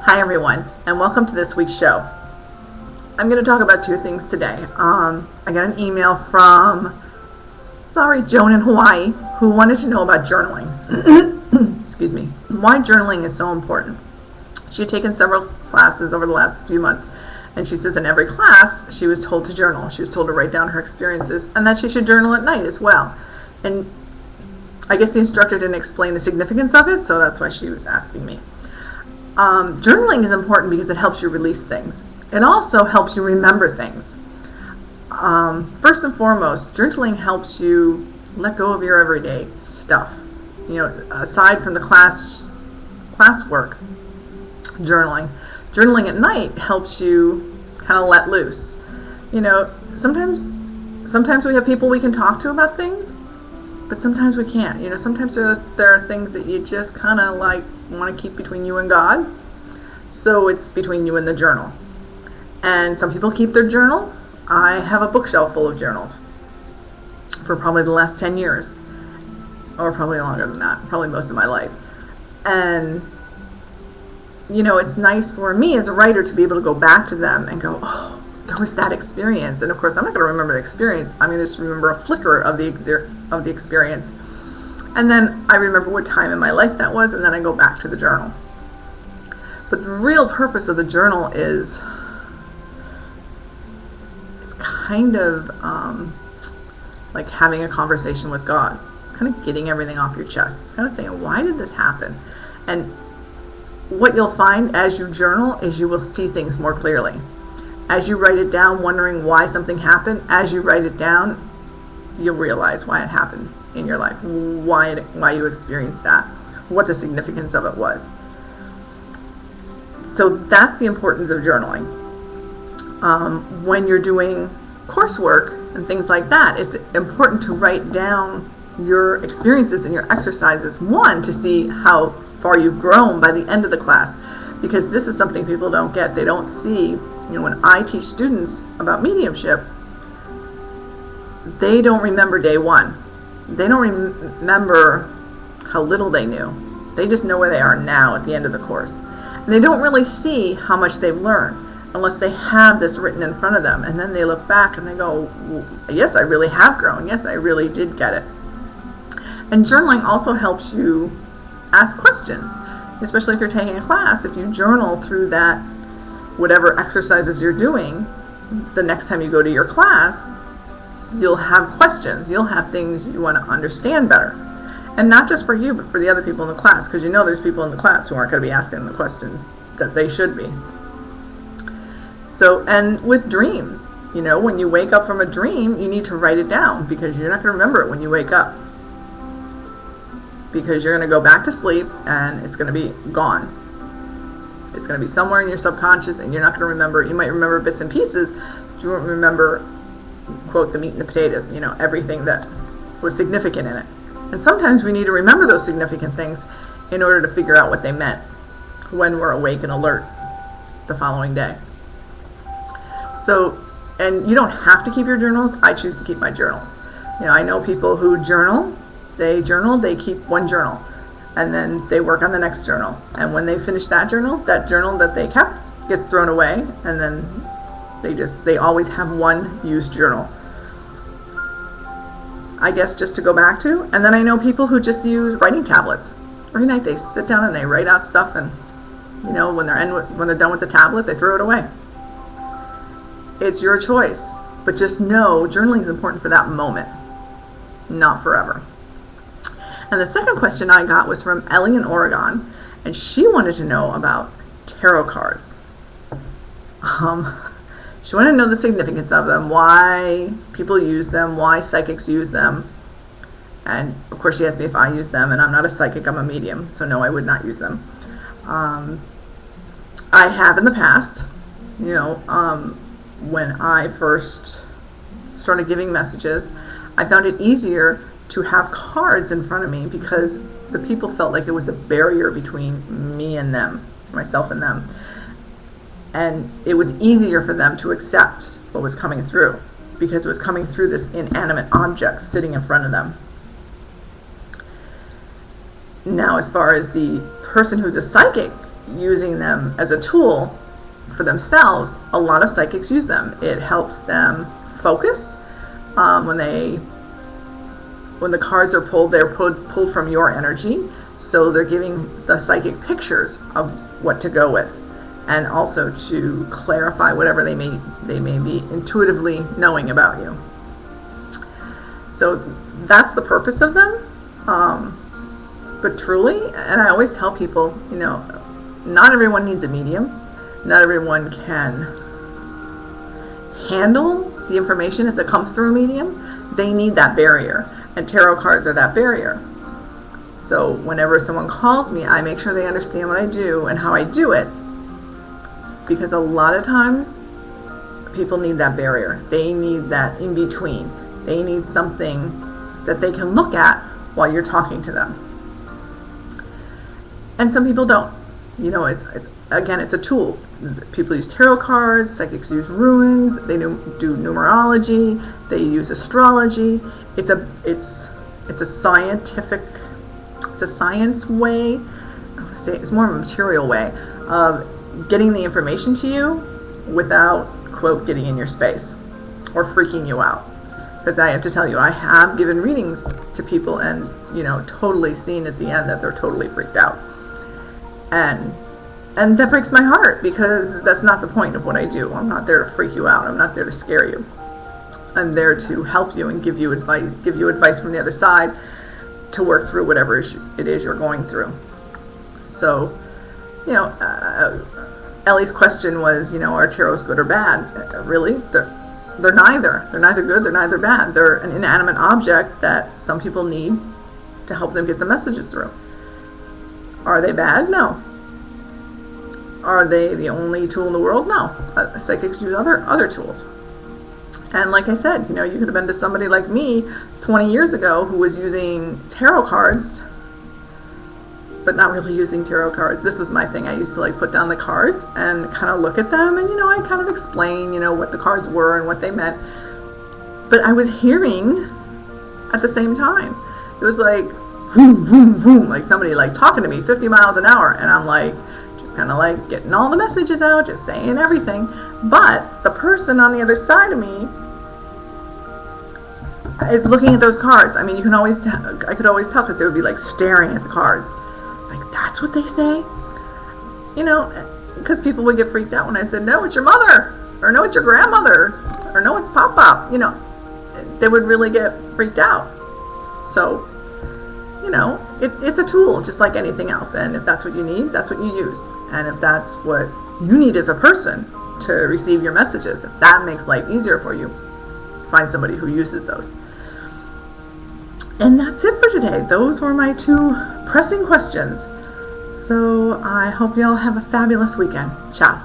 Hi everyone, and welcome to this week's show. I'm going to talk about two things today. I got an email from, Joan in Hawaii, who wanted to know about journaling. Excuse me. Why journaling is so important. She had taken several classes over the last few months, and she says in every class she was told to journal. She was told to write down her experiences, and that she should journal at night as well. And I guess the instructor didn't explain the significance of it, so that's why she was asking me. Journaling is important because it helps you release things. It also helps you remember things. First and foremost, journaling helps you let go of your everyday stuff. You know, aside from the classwork, journaling at night helps you kind of let loose. You know, sometimes we have people we can talk to about things, but sometimes we can't. You know, sometimes there are things that you just kind of like want to keep between you and God. So it's between you and the journal. And some people keep their journals. I have a bookshelf full of journals for probably the last 10 years, or probably longer than that, probably most of my life. And you know, it's nice for me as a writer to be able to go back to them and go, oh, there was that experience. And of course, I'm not going to remember the experience. I'm going to just remember a flicker of the experience. And then I remember what time in my life that was, and then I go back to the journal. But the real purpose of the journal is it's kind of like having a conversation with God. It's kind of getting everything off your chest. It's kind of saying, why did this happen? And what you'll find as you journal is you will see things more clearly. As you write it down, wondering why something happened, as you write it down, you'll realize why it happened in your life, why you experienced that, what the significance of it was. So that's the importance of journaling. When you're doing coursework and things like that, it's important to write down your experiences and your exercises. One, to see how far you've grown by the end of the class, because this is something people don't get. They don't see, you know, when I teach students about mediumship, they don't remember day one. They don't remember how little they knew. They just know where they are now at the end of the course. And they don't really see how much they've learned unless they have this written in front of them. And then they look back and they go, yes, I really have grown. Yes, I really did get it. And journaling also helps you ask questions, especially if you're taking a class. If you journal through that, whatever exercises you're doing, the next time you go to your class, you'll have questions. You'll have things you want to understand better. And not just for you, but for the other people in the class, because you know there's people in the class who aren't going to be asking the questions that they should be. So, and with dreams, you know, when you wake up from a dream, you need to write it down, because you're not going to remember it when you wake up. Because you're going to go back to sleep and it's going to be gone. It's going to be somewhere in your subconscious, and you're not going to remember. You might remember bits and pieces, but you won't remember, quote, the meat and the potatoes, you know, everything that was significant in it. And sometimes we need to remember those significant things in order to figure out what they meant when we're awake and alert the following day. So, and you don't have to keep your journals. I choose to keep my journals. You know, I know people who journal, they keep one journal, and then they work on the next journal. And when they finish that journal that they kept gets thrown away, and then they always have one used journal, I guess, just to go back to. And then I know people who just use writing tablets. Every night they sit down and they write out stuff, and you know, when they're done with the tablet, they throw it away. It's your choice, but just know journaling is important for that moment, not forever. And the second question I got was from Ellie in Oregon, and she wanted to know about tarot cards. She wanted to know the significance of them, why people use them, why psychics use them. And of course she asked me if I use them, and I'm not a psychic, I'm a medium, so no, I would not use them. I have in the past, you know, when I first started giving messages, I found it easier to have cards in front of me because the people felt like it was a barrier between me and them, myself and them. And it was easier for them to accept what was coming through because it was coming through this inanimate object sitting in front of them. Now, as far as the person who's a psychic using them as a tool for themselves, a lot of psychics use them. It helps them focus. When the cards are pulled, they're pulled from your energy, so they're giving the psychic pictures of what to go with, and also to clarify whatever they may be intuitively knowing about you. So that's the purpose of them. But truly, and I always tell people, not everyone needs a medium. Not everyone can handle the information as it comes through a medium. They need that barrier, and tarot cards are that barrier. So whenever someone calls me, I make sure they understand what I do and how I do it, because a lot of times people need that barrier. They need that in between. They need something that they can look at while you're talking to them. And some people don't. It's a tool. People use tarot cards, psychics use runes, they do numerology, they use astrology. It's a science way. I want to say it's more of a material way of getting the information to you without, quote, getting in your space or freaking you out. Because I have to tell you, I have given readings to people and, totally seen at the end that they're totally freaked out. And that breaks my heart, because that's not the point of what I do. I'm not there to freak you out. I'm not there to scare you. I'm there to help you and give you advice from the other side to work through whatever it is you're going through. So, Ellie's question was, are tarots good or bad? Really? They're neither. They're neither good, they're neither bad. They're an inanimate object that some people need to help them get the messages through. Are they bad? No. Are they the only tool in the world? No. Psychics use other tools. And like I said, you could have been to somebody like me 20 years ago who was using tarot cards, but not really using tarot cards. This was my thing. I used to put down the cards and kind of look at them, and I kind of explain, what the cards were and what they meant. But I was hearing at the same time. It was like vroom, vroom, vroom, like somebody talking to me 50 miles an hour, and I'm just kind of getting all the messages out, just saying everything. But the person on the other side of me is looking at those cards. I mean, I could always tell, because they would be staring at the cards. That's what they say? Because people would get freaked out when I said, no, it's your mother, or no, it's your grandmother, or no, it's Pop-Pop. They would really get freaked out. So, it's a tool just like anything else. And if that's what you need, that's what you use. And if that's what you need as a person to receive your messages, if that makes life easier for you, find somebody who uses those. And that's it for today. Those were my 2 pressing questions. So I hope you all have a fabulous weekend. Ciao.